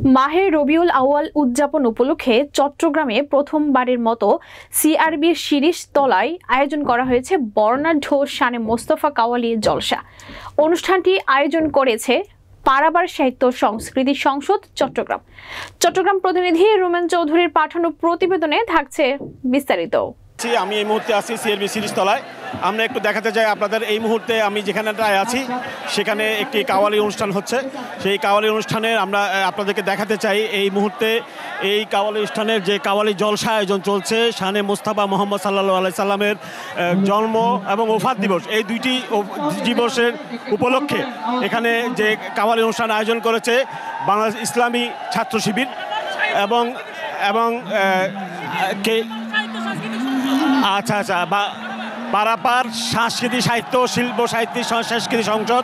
মাহে রবিউল আউয়াল উদযাপন উপলক্ষে চট্টগ্রামে প্রথমবারের মতো সিআরবির শিরিষ তলায় আয়োজন করা হয়েছে বর্ণাঢ্য শানে মোস্তফা কাওয়ালি জলসা। অনুষ্ঠানটি আয়োজন করেছে পারাবার সাহিত্য সংস্কৃতি সংসদ চট্টগ্রাম প্রতিনিধি রুমেন চৌধুরীর পাঠানো প্রতিবেদনে থাকছে বিস্তারিত। আমি এই মুহূর্তে আছি সিআরবি শিরিষ তলায়। আমরা একটু দেখাতে চাই আপনাদের এই মুহূর্তে আমি যেখানটায় আছি সেখানে একটি কাওয়ালি অনুষ্ঠান হচ্ছে। সেই কাওয়ালি অনুষ্ঠানে আমরা আপনাদেরকে দেখাতে চাই এই মুহূর্তে এই কাওয়ালি অনুষ্ঠানের যে কাওয়ালি জলসা আয়োজন চলছে শানে মোস্তফা মোহাম্মদ সাল্লাল্লাহু আলাইহি সাল্লামের জন্ম এবং ওফাত দিবস, এই দুইটি দিবসের উপলক্ষে এখানে যে কাওয়ালি অনুষ্ঠান আয়োজন করেছে বাংলাদেশ ইসলামী ছাত্র শিবির এবং পারাপার সাংস্কৃতিক সাহিত্য শিল্প সাহিত্যিক সংস্কৃতি সংসদ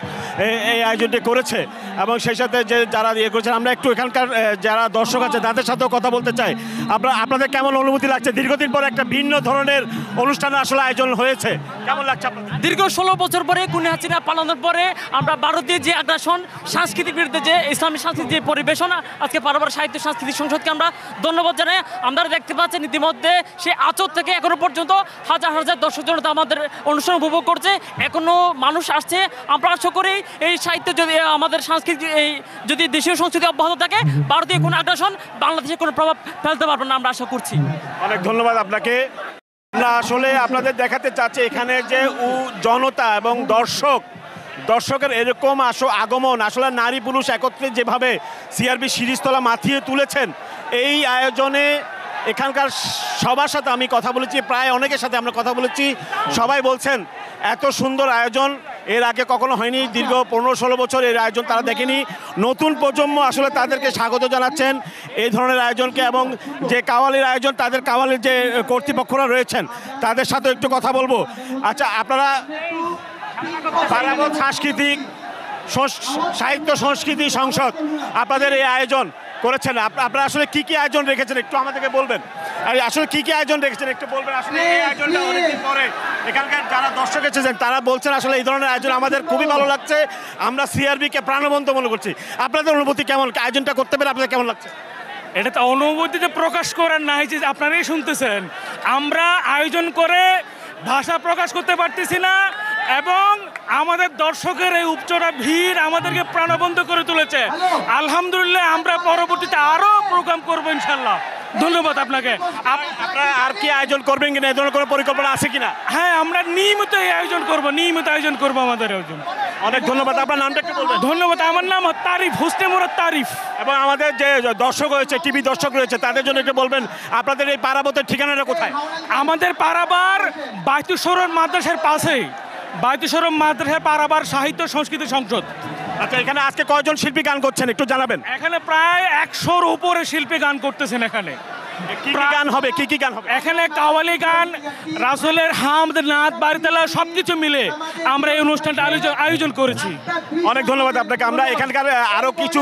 এই আয়োজনটি করেছে এবং সেই সাথে যে যারা ইয়ে করেছেন, আমরা একটু এখানকার যারা দর্শক আছে তাদের সাথেও কথা বলতে চাই। আপনাদের কেমন অনুভূতি লাগছে? দীর্ঘদিন পরে একটা ভিন্ন ধরনের অনুষ্ঠানের আসলে আয়োজন হয়েছে, কেমন লাগছে আপনাদের? দীর্ঘ 16 বছর পরে খুনি হাসিনা পালানোর পরে আমরা ভারতীয় যে আগ্রাসন সাংস্কৃতিক বিরুদ্ধে যে ইসলামী সাংস্কৃতিক যে পরিবেশন, আজকে পারাবার সাহিত্য সাংস্কৃতিক সংসদকে আমরা ধন্যবাদ জানাই। আপনারা দেখতে পাচ্ছেন ইতিমধ্যে সে আচর থেকে এখনো পর্যন্ত হাজার হাজার দর্শক জনতা আমাদের অনুষ্ঠান উপভোগ করছে, এখনো মানুষ আসছে। আমরা আশা করি এই সাহিত্য যদি আমাদের সংস্কৃতি এই যদি দেশীয় সংস্কৃতি অব্যাহত থাকে, ভারতীয় কোনো আগ্রাসন বাংলাদেশে কোনো প্রভাব ফেলতে পারবে না, আমরা আশা করছি। অনেক ধন্যবাদ আপনাকে। আমরা আসলে আপনাদের দেখাতে চাচ্ছি এখানে যে জনতা এবং দর্শকের এরকম আগমন, আসলে নারী পুরুষ একত্রে যেভাবে সিআরবি শিরিষতলা মাথিয়ে তুলেছেন এই আয়োজনে। এখানকার সবার সাথে আমি কথা বলেছি, প্রায় অনেকের সাথে আমরা কথা বলেছি, সবাই বলছেন এত সুন্দর আয়োজন এর আগে কখনো হয়নি। দীর্ঘ 15-16 বছর এর আয়োজন তারা দেখেনি। নতুন প্রজন্ম আসলে তাদেরকে স্বাগত জানাচ্ছেন এই ধরনের আয়োজনকে, এবং যে কাওয়ালির আয়োজন তাদের কাওয়ালির যে কর্তৃপক্ষরা রয়েছেন তাদের সাথে একটু কথা বলবো। আচ্ছা, আপনারা পারাবত সাংস্কৃতিক সাহিত্য সংস্কৃতি সংসদ আপনাদের এই আয়োজন করেছেন, আপনারা আসলে কি আয়োজন রেখেছেন একটু আমাদেরকে বলবেন? আর আসলে কি আয়োজন রেখেছেন একটু বলবেন? আসলে এই আয়োজনটা অনেকদিন পরে এখানকার যারা দর্শক এসেছেন তারা বলছেন আসলে এই ধরনের আয়োজন আমাদের খুবই ভালো লাগছে, আমরা সিআরবিকে প্রাণবন্ত মনে করছি। আপনাদের অনুভূতি কেমন? আয়োজনটা করতে পেরে আপনাদের কেমন লাগছে? এটা তো অনুভূতিতে প্রকাশ করার না হয়েছে, আপনারাই শুনতেছেন। আমরা আয়োজন করে ভাষা প্রকাশ করতে পারতেছি না, এবং আমাদের দর্শকের এই উপচড়া ভিড় আমাদেরকে প্রাণবন্ত করে তুলেছে। আলহামদুলিল্লাহ, আমরা পরবর্তীতে আরো প্রোগ্রাম করবো ইনশাল্লাহ। ধন্যবাদ আপনাকে। আপনারা আর কি আয়োজন করবেন কিনা, এই ধরনের কোনো পরিকল্পনা আছে কিনা? হ্যাঁ, আমরা নিয়মিত আয়োজন করবো আমাদের আয়োজন। অনেক ধন্যবাদ। আপনার নামটা একটু বলবেন? ধন্যবাদ, আমার নাম তারিফ, হোসনে মুরাদ তারিফ। এবং আমাদের যে দর্শক রয়েছে, টিভি দর্শক রয়েছে, তাদের জন্য একটু বলবেন আপনাদের এই পারাবতের ঠিকানাটা কোথায়? আমাদের পারাবার বাইতুসরণ মাদ্রাসার পাশেই, বাইতুসরণ মাদ্রাসার পারাবার সাহিত্য সংস্কৃতি সংসদ। আচ্ছা, এখানে আজকে কয়জন শিল্পী গান করছেন একটু জানাবেন? এখানে প্রায় 100-র উপরে শিল্পী গান করতেছেন। এখানে কি গান হবে? কি গান হবে? এখানে কাওয়ালি গান, রাসূলের হামদ, নাত, বারিতালা সবকিছু মিলে আমরা এই অনুষ্ঠানটা আয়োজন করেছি। অনেক ধন্যবাদ আপনাকে। আমরা এখানকার আরো কিছু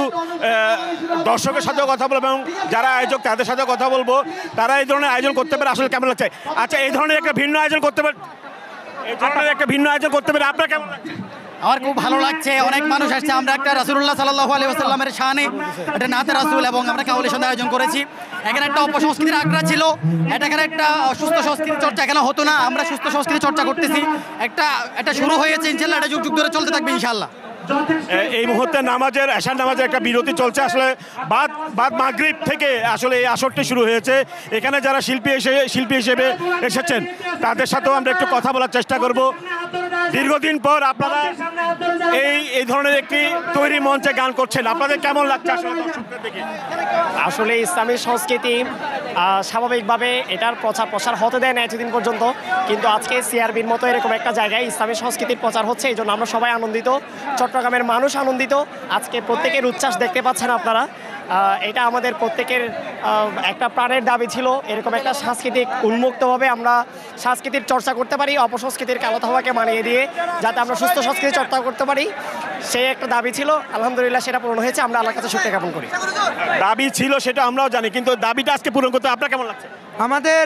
দর্শকের সাথেও কথা বলবো এবং যারা আয়োজক তাদের সাথেও কথা বলবো, তারা এই ধরনের আয়োজন করতে পারে আসলে কেমন লাগছে? আচ্ছা, এই ধরনের একটা ভিন্ন আয়োজন করতে পারে আপনার কেমন লাগছে? আমার খুব ভালো লাগছে, অনেক মানুষ আসছে। আমরা একটা রাসূলুল্লাহ সাল্লাল্লাহু আলাইহি ওয়াসাল্লামের শানে একটা নাতে রাসূল এবং আমরা কাওয়ালি সন্ধ্যা আয়োজন করেছি। এখানে একটা অপসংস্কৃতির আগ্রহ ছিল, এখানে একটা সুস্থ সংস্কৃতি চর্চা এখানে হতো না, আমরা সুস্থ সংস্কৃতি চর্চা করতেছি। একটা শুরু হয়েছে, ইনশাআল্লাহ এটা যুগ যুগ ধরে চলতে থাকবে ইনশাআল্লাহ। এই মুহূর্তে এশার নামাজের একটা বিরতি চলছে। আসলে বাদ মাগরিব থেকে আসলে এই আসরটি শুরু হয়েছে। এখানে যারা শিল্পী হিসেবে এসেছেন তাদের সাথেও আমরা একটু কথা বলার চেষ্টা করব। দীর্ঘদিন পর আপনারা এই ধরনের একটি তৈরি মঞ্চে গান করছেন, আপনাদের কেমন লাগছে আসলে দর্শকদের দেখে? আসলে ইসলামী সংস্কৃতি স্বাভাবিকভাবে এটার প্রচার হতে দেয় না এতদিন পর্যন্ত, কিন্তু আজকে সিআরবির মতো এরকম একটা জায়গায় ইসলামী সংস্কৃতির প্রচার হচ্ছে, এই জন্য আমরা সবাই আনন্দিত, চট্টগ্রামের মানুষ আনন্দিত। আজকে প্রত্যেকের উচ্ছ্বাস দেখতে পাচ্ছেন আপনারা। এটা আমাদের প্রত্যেকের একটা প্রাণের দাবি ছিল, এরকম একটা সাংস্কৃতিক উন্মুক্তভাবে আমরা সাংস্কৃতিক চর্চা করতে পারি, অপসংস্কৃতির কালো হাওয়াকে মানিয়ে দিয়ে যাতে আমরা সুস্থ সংস্কৃতি চর্চা করতে পারি, সেই একটা দাবি ছিল। আলহামদুলিল্লাহ সেটা পূরণ হয়েছে, আমরা আল্লাহর কাছে শুকরিয়া জ্ঞাপন করি। দাবি ছিল সেটা আমরাও জানি, কিন্তু দাবিটা আজকে পূরণ করতে আপনার কেমন লাগছে? আমাদের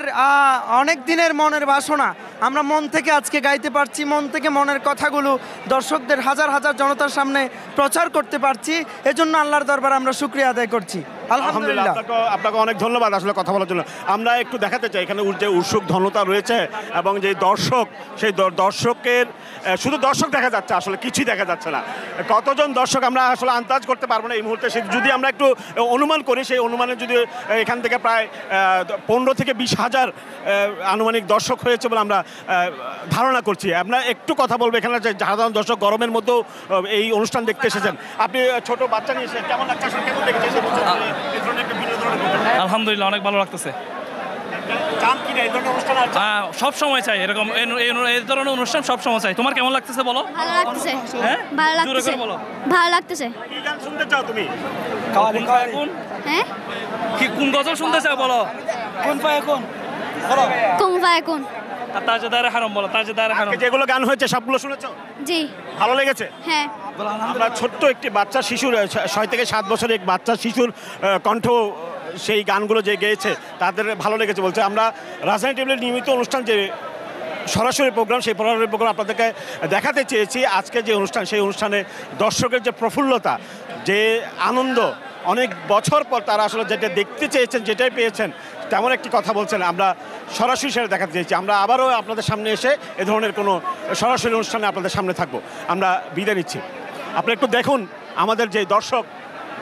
অনেক দিনের মনের বাসনা, আমরা মন থেকে আজকে গাইতে পারছি, মন থেকে মনের কথাগুলো দর্শকদের হাজার হাজার জনতার সামনে প্রচার করতে পারছি, এজন্য আল্লাহর দরবারে আমরা শুকরিয়া আদায় করছি। আলহামদুলিল্লাহ। আপনাকে অনেক ধন্যবাদ আসলে কথা বলার জন্য। আমরা একটু দেখাতে চাই এখানে যে উৎসুক ধনতা রয়েছে এবং যে দর্শক, সেই দর্শকের শুধু দর্শক দেখা যাচ্ছে, আসলে কিছুই দেখা যাচ্ছে না। কতজন দর্শক আমরা আসলে আন্দাজ করতে পারবো না এই মুহূর্তে। যদি আমরা একটু অনুমান করি, সেই অনুমানে যদি এখান থেকে প্রায় 15 থেকে 20 হাজার আনুমানিক দর্শক হয়েছে বলে আমরা ধারণা করছি। আমরা একটু কথা বলবো এখানে যে সাধারণ দর্শক গরমের মধ্যেও এই অনুষ্ঠান দেখতে এসেছেন। আপনি ছোট বাচ্চা নিয়ে এসে কেমন লাগছে, আসলে কেমন দেখছেন এই ধরনের একটা ভিন্ন ধরনের ঘটনা? আলহামদুলিল্লাহ, অনেক ভালো লাগতেছে। চান কিনা এই ধরনের অনুষ্ঠান? সব সময় চাই এরকম এই ধরনের অনুষ্ঠান, সব সময় চাই। তোমার কেমন লাগতেছে বলো? ভালো লাগতেছে। হ্যাঁ, ভালো জোরে লাগতেছে। করে বলো। ভালো লাগতেছে। কি গান শুনতে চাও তুমি? হ্যাঁ, কি কোন গজল শুনতে চাও বলো? কুম ফায়াকুন। তাজদারে হারাম বলো, তাজদারে হারাম। যেগুলো গান হয়েছে সবগুলো শুনেছো? জি। ভালো লেগেছে? হ্যাঁ। আমরা ছোট্ট একটি বাচ্চা শিশুর 6 থেকে 7 বছরের এক বাচ্চা শিশুর কণ্ঠ সেই গানগুলো যে গেয়েছে তাদের ভালো লেগেছে বলছে। আমরা রাজধানী টেবিলের নিয়মিত অনুষ্ঠান যে সরাসরি প্রোগ্রাম, সেই সরাসরি প্রোগ্রাম আপনাদেরকে দেখাতে চেয়েছি। আজকে যে অনুষ্ঠান, সেই অনুষ্ঠানে দর্শকের যে প্রফুল্লতা, যে আনন্দ, অনেক বছর পর তারা আসলে যেটা দেখতে চেয়েছেন, যেটাই পেয়েছেন, তেমন একটি কথা বলছেন। আমরা সরাসরি সেটা দেখাতে চেয়েছি। আমরা আবারও আপনাদের সামনে এসে এ ধরনের কোনো সরাসরি অনুষ্ঠানে আপনাদের সামনে থাকবো। আমরা বিদায় নিচ্ছি। আপনি একটু দেখুন আমাদের যে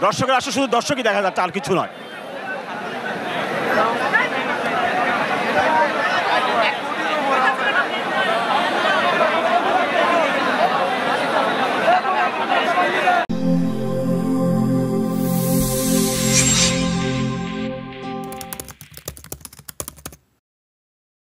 দর্শকের আসলে শুধু দর্শকই দেখা যাচ্ছে, আর কিছু নয়।